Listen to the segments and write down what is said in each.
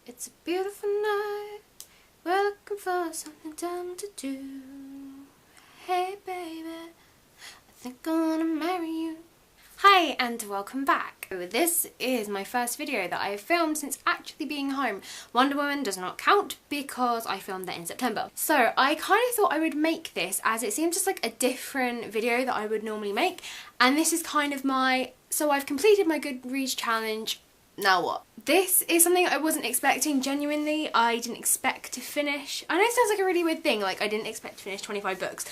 It's a beautiful night. We're looking for something dumb to do. Hey baby, I think I wanna marry you. Hi and welcome back. This is my first video that I have filmed since actually being home. Wonder Woman does not count because I filmed that in September. So I kind of thought I would make this as it seems just like a different video that I would normally make. And this is kind of so I've completed my Goodreads challenge. Now what? This is something I wasn't expecting, genuinely. I didn't expect to finish. I know it sounds like a really weird thing, like I didn't expect to finish 25 books.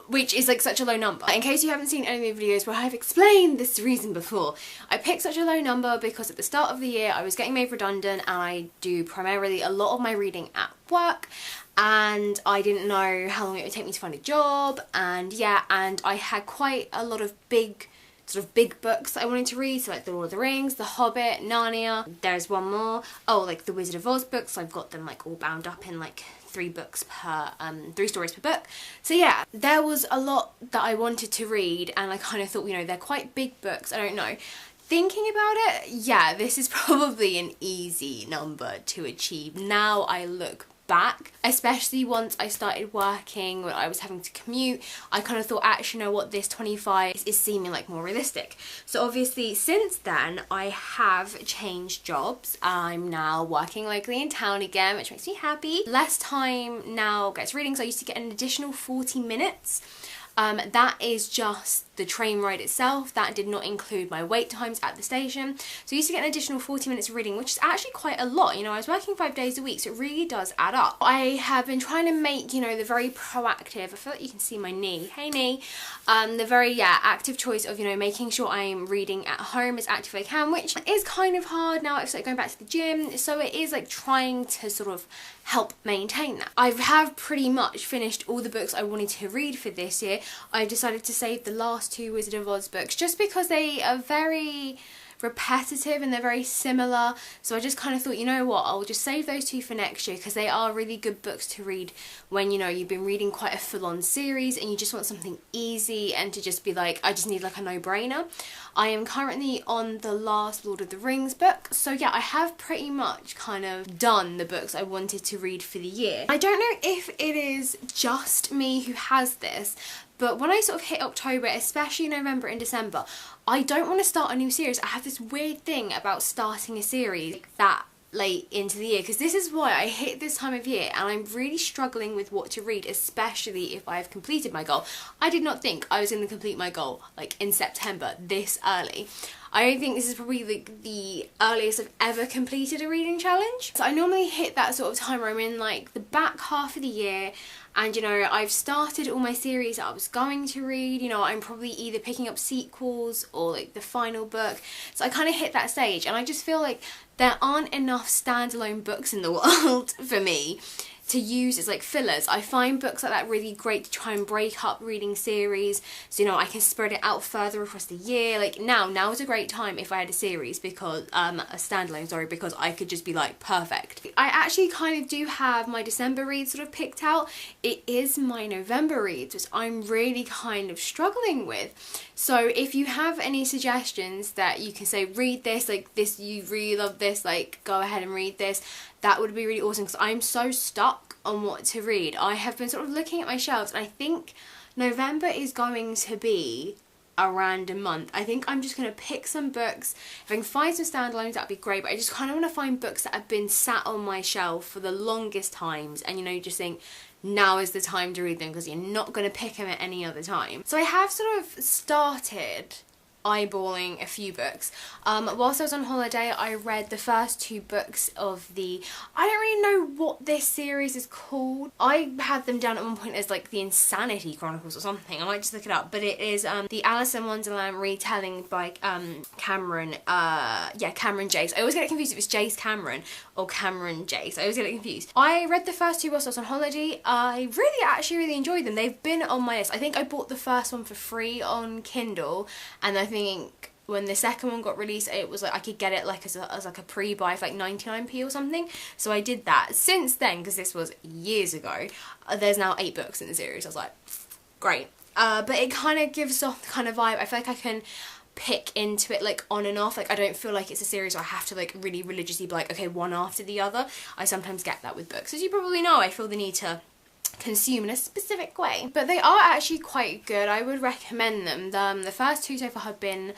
Which is like such a low number. In case you haven't seen any of the videos where I've explained this reason before, I picked such a low number because at the start of the year I was getting made redundant and I do primarily a lot of my reading at work and I didn't know how long it would take me to find a job, and yeah, and I had quite a lot of big books that I wanted to read, so like The Lord of the Rings, The Hobbit, Narnia, there's one more, oh like the Wizard of Oz books, so I've got them like all bound up in like 3 stories per book. So yeah, there was a lot that I wanted to read and I kind of thought, you know, they're quite big books, I don't know. Thinking about it, yeah, this is probably an easy number to achieve. Now I look back, especially once I started working, when I was having to commute, I kind of thought, actually, you know what, this 25 is seeming like more realistic. So obviously since then I have changed jobs. I'm now working locally in town again, which makes me happy. Less time now gets reading, so I used to get an additional 40 minutes. That is just the train ride itself. That did not include my wait times at the station. So I used to get an additional 40 minutes of reading, which is actually quite a lot. You know, I was working 5 days a week, so it really does add up. I have been trying to make, you know, the very proactive, I feel like you can see my knee, hey knee, the very, yeah, active choice of, you know, making sure I'm reading at home as active as I can, which is kind of hard now. I've started going back to the gym, so it is like trying to sort of help maintain that. I have pretty much finished all the books I wanted to read for this year. I've decided to save the last 2 Wizard of Oz books just because they are very repetitive and they're very similar, so I just kind of thought, you know what, I'll just save those 2 for next year because they are really good books to read when, you know, you've been reading quite a full-on series and you just want something easy and to just be like, I just need like a no-brainer. I am currently on the last Lord of the Rings book, so yeah, I have pretty much kind of done the books I wanted to read for the year. I don't know if it is just me who has this, but when I sort of hit October, especially November and December, I don't want to start a new series. I have this weird thing about starting a series like that late into the year, because this is why I hit this time of year and I'm really struggling with what to read, especially if I've completed my goal. I did not think I was going to complete my goal like in September this early. I don't think this is probably like the earliest I've ever completed a reading challenge. So I normally hit that sort of time where I'm in like the back half of the year and, you know, I've started all my series that I was going to read. You know, I'm probably either picking up sequels or like the final book. So I kind of hit that stage and I just feel like there aren't enough standalone books in the world for me to use as like fillers. I find books like that really great to try and break up reading series, so, you know, I can spread it out further across the year. Like now is a great time if I had a series, because a standalone, sorry, because I could just be like perfect. I actually kind of do have my December reads sort of picked out. It is my November reads which I'm really kind of struggling with. So if you have any suggestions that you can say, read this, like this, you really love this, like go ahead and read this, that would be really awesome, because I'm so stuck on what to read. I have been sort of looking at my shelves and I think November is going to be a random month. I think I'm just going to pick some books. If I can find some standalones, that'd be great, but I just kind of want to find books that have been sat on my shelf for the longest times and, you know, just think now is the time to read them because you're not going to pick them at any other time. So I have sort of started eyeballing a few books. Whilst I was on holiday, I read the first 2 books of the, I don't really know what this series is called. I had them down at one point as like the Insanity Chronicles or something. I might just look it up, but it is the Alice in Wonderland retelling by Cameron, Cameron Jace. I always get it confused if it's Jace Cameron or Cameron Jace. I always get it confused. I read the first 2 whilst I was on holiday. I actually really enjoyed them. They've been on my list. I think I bought the first one for free on Kindle, and I think when the second one got released, it was like I could get it like as like a pre-buy for like 99p or something. So I did that. Since then, because this was years ago, there's now 8 books in the series. I was like, great. But it kind of gives off the kind of vibe. I feel like I can pick into it like on and off. Like I don't feel like it's a series where I have to like really religiously be like, okay, one after the other. I sometimes get that with books. As you probably know, I feel the need to consume in a specific way. But they are actually quite good. I would recommend them. The first two so far have been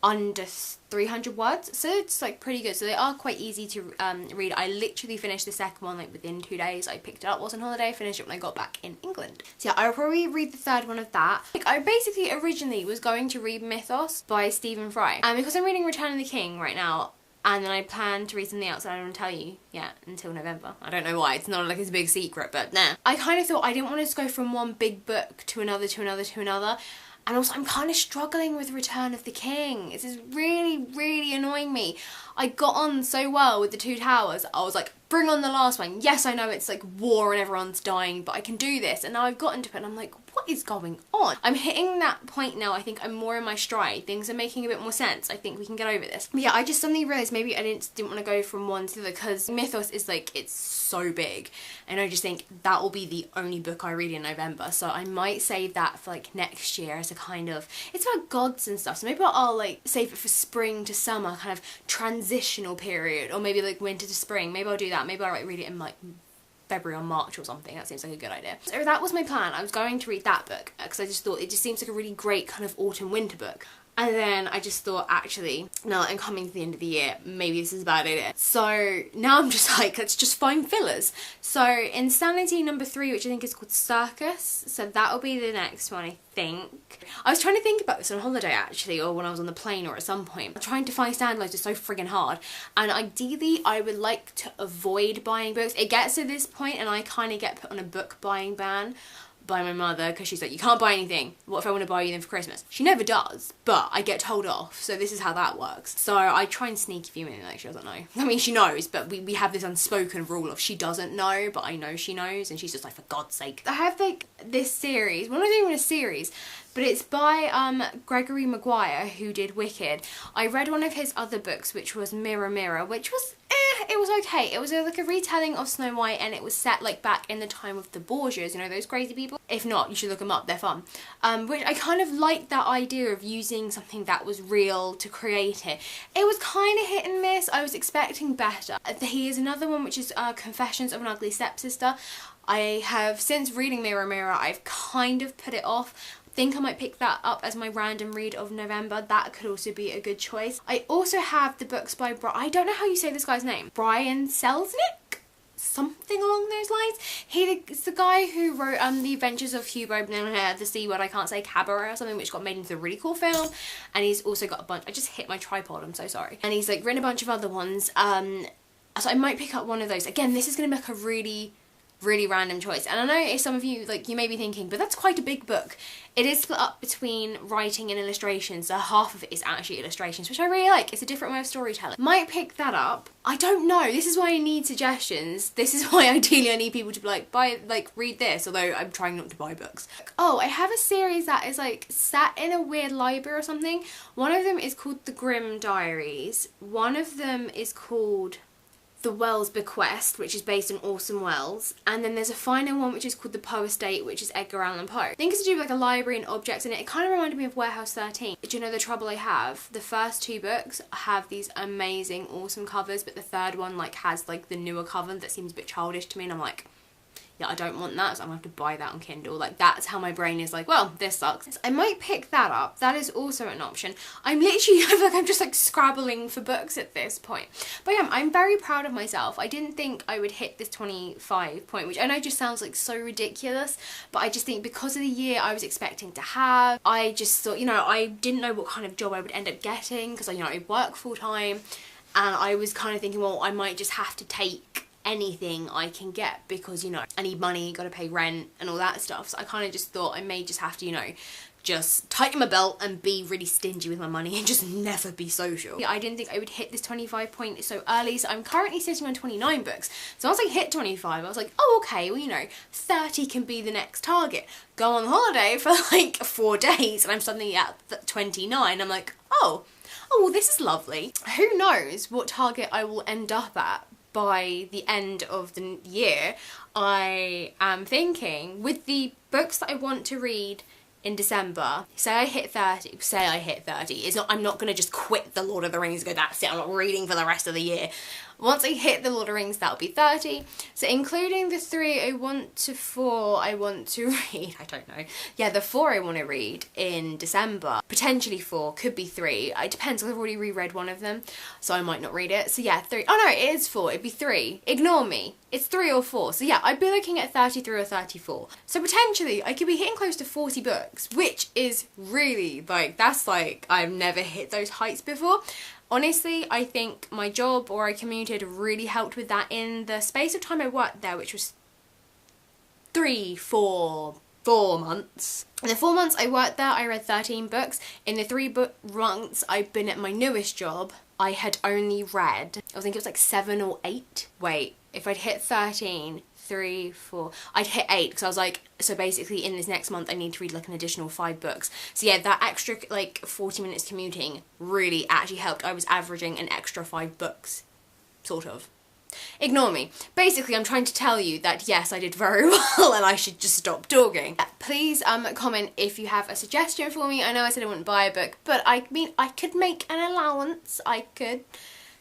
under 300 words, so it's like pretty good. So they are quite easy to read. I literally finished the second one like within 2 days. I picked it up, was on holiday, finished it when I got back in England. So yeah, I'll probably read the third one of that. Like I basically originally was going to read Mythos by Stephen Fry, and because I'm reading Return of the King right now, and then I plan to read something else that I don't want to tell you yet until November. I don't know why, it's not like it's a big secret, but nah. I kind of thought I didn't want to just go from one big book to another, to another, to another. And also I'm kind of struggling with Return of the King. This is really, really annoying me. I got on so well with the Two Towers. I was like, bring on the last one. Yes, I know it's like war and everyone's dying, but I can do this. And now I've gotten to it and I'm like, what is going on? I'm hitting that point now. I think I'm more in my stride. Things are making a bit more sense. I think we can get over this. But yeah, I just suddenly realised maybe I didn't want to go from one to the other, because Mythos is like, it's so big. And I just think that will be the only book I read in November. So I might save that for like next year as a kind of, it's about gods and stuff. So maybe I'll like save it for spring to summer, kind of transitional period, or maybe like winter to spring. Maybe I'll do that. Maybe I'll like read it in like February or March or something. That seems like a good idea. So that was my plan. I was going to read that book because I just thought it just seems like a really great kind of autumn winter book. And then I just thought, actually, now that I'm coming to the end of the year, maybe this is a bad idea. So now I'm just like, let's just find fillers. So Insanity number 3, which I think is called Circus. So that'll be the next one, I think. I was trying to think about this on holiday actually, or when I was on the plane, or at some point. Trying to find standalones is so friggin' hard. And ideally, I would like to avoid buying books. It gets to this point and I kind of get put on a book buying ban by my mother, because she's like, you can't buy anything. What if I want to buy you them for Christmas? She never does, but I get told off, so this is how that works. So I try and sneak a few in, like she doesn't know. I mean, she knows, but we have this unspoken rule of she doesn't know, but I know she knows, and she's just like, for God's sake. I have like this series, well, not even a series, but it's by Gregory Maguire, who did Wicked. I read one of his other books, which was Mirror Mirror, which was it was okay. It was like a retelling of Snow White, and it was set like back in the time of the Borgias, you know, those crazy people. If not, you should look them up, they're fun. Which I kind of liked that idea of using something that was real to create it. It was kind of hit and miss. I was expecting better. Here's another one, which is Confessions of an Ugly Stepsister. I have, since reading Mirror Mirror, I've kind of put it off. Think I might pick that up as my random read of November. That could also be a good choice. I also have the books by I don't know how you say this guy's name. Brian Selznick? Something along those lines. He's the guy who wrote The Adventures of Hugo, the C word I can't say, Cabaret or something, which got made into a really cool film. And he's also got a bunch, I just hit my tripod, I'm so sorry. And he's like written a bunch of other ones. So I might pick up one of those. Again, this is going to make a really random choice, and I know if some of you, like, you may be thinking, but that's quite a big book. It is split up between writing and illustrations, so half of it is actually illustrations, which I really like. It's a different way of storytelling. Might pick that up. I don't know, this is why I need suggestions. This is why ideally I need people to be like, read this, although I'm trying not to buy books. Oh, I have a series that is like set in a weird library or something. One of them is called The Grimm Diaries. One of them is called The Wells Bequest, which is based on Orson Welles, and then there's a final one which is called The Poe Estate, which is Edgar Allan Poe. I think it's to do with like a library and objects in it. It kind of reminded me of Warehouse 13. Do you know the trouble I have? The first 2 books have these amazing, awesome covers, but the third one like has like the newer cover that seems a bit childish to me, and I'm like, yeah, I don't want that, so I'm gonna have to buy that on Kindle. Like, that's how my brain is like, well, this sucks. I might pick that up. That is also an option. I'm literally, I feel like I'm just like scrabbling for books at this point. But yeah, I'm very proud of myself. I didn't think I would hit this 25 point, which I know just sounds like so ridiculous, but I just think because of the year I was expecting to have, I just thought, you know, I didn't know what kind of job I would end up getting, because I work full time, and I was kind of thinking, well, I might just have to take anything I can get, because, you know, I need money, gotta pay rent and all that stuff. So I kind of just thought I may just have to, you know, just tighten my belt and be really stingy with my money and just never be social. Yeah, I didn't think I would hit this 25 point so early, so I'm currently sitting on 29 books. So once I hit 25, I was like, oh, okay, well, you know, 30 can be the next target. Go on holiday for like 4 days and I'm suddenly at 29. I'm like, oh, well, this is lovely. Who knows what target I will end up at by the end of the year. I am thinking, with the books that I want to read in December, say I hit 30, it's not, I'm not going to just quit the Lord of the Rings and go, that's it, I'm not reading for the rest of the year. Once I hit the Lord of the Rings, that'll be 30. So including the 3 I want to 4 I want to read, I don't know. Yeah, the 4 I want to read in December. Potentially 4, could be 3. It depends, I've already reread one of them, so I might not read it. So yeah, 3. Oh no, it is 4, it'd be 3. Ignore me. It's 3 or 4. So yeah, I'd be looking at 33 or 34. So potentially I could be hitting close to 40 books, which is really, like, that's like, I've never hit those heights before. Honestly, I think my job or I commuted really helped with that in the space of time I worked there, which was 4 months. In the 4 months I worked there, I read 13 books. In the 3 months I've been at my newest job, I had only read, I think it was like 7 or 8. Wait, if I'd hit 13, 3, 4, I'd hit 8, because I was like, so basically in this next month I need to read like an additional 5 books. So yeah, that extra like 40 minutes commuting really actually helped. I was averaging an extra 5 books, sort of. Ignore me. Basically, I'm trying to tell you that yes, I did very well and I should just stop talking. Please comment if you have a suggestion for me. I know I said I wouldn't buy a book, but I mean, I could make an allowance. I could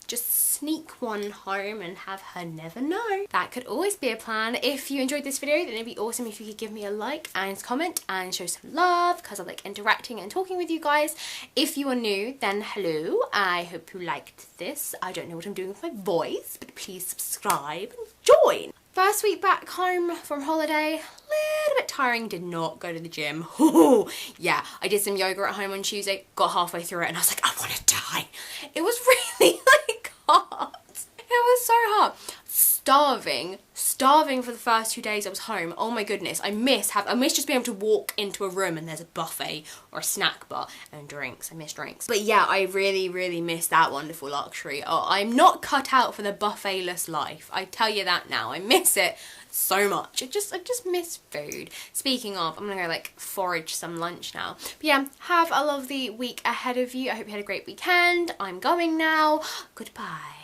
just sneak one home and have her never know. That could always be a plan. If you enjoyed this video, then it'd be awesome if you could give me a like and comment and show some love, because I like interacting and talking with you guys. If you are new, then hello. I hope you liked this. I don't know what I'm doing with my voice, but please subscribe and join. First week back home from holiday, little bit tiring, did not go to the gym. Yeah, I did some yoga at home on Tuesday, got halfway through it and I was like, I want to die. It was really like hard. It was so hard. Starving for the first 2 days I was home. Oh my goodness, I miss just being able to walk into a room and there's a buffet or a snack bar and drinks. I miss drinks. But yeah, I really miss that wonderful luxury. Oh, I'm not cut out for the buffetless life. I tell you that now. I miss it so much. I just miss food. Speaking of, I'm gonna go like forage some lunch now. But yeah, have a lovely week ahead of you. I hope you had a great weekend. I'm going now. Goodbye.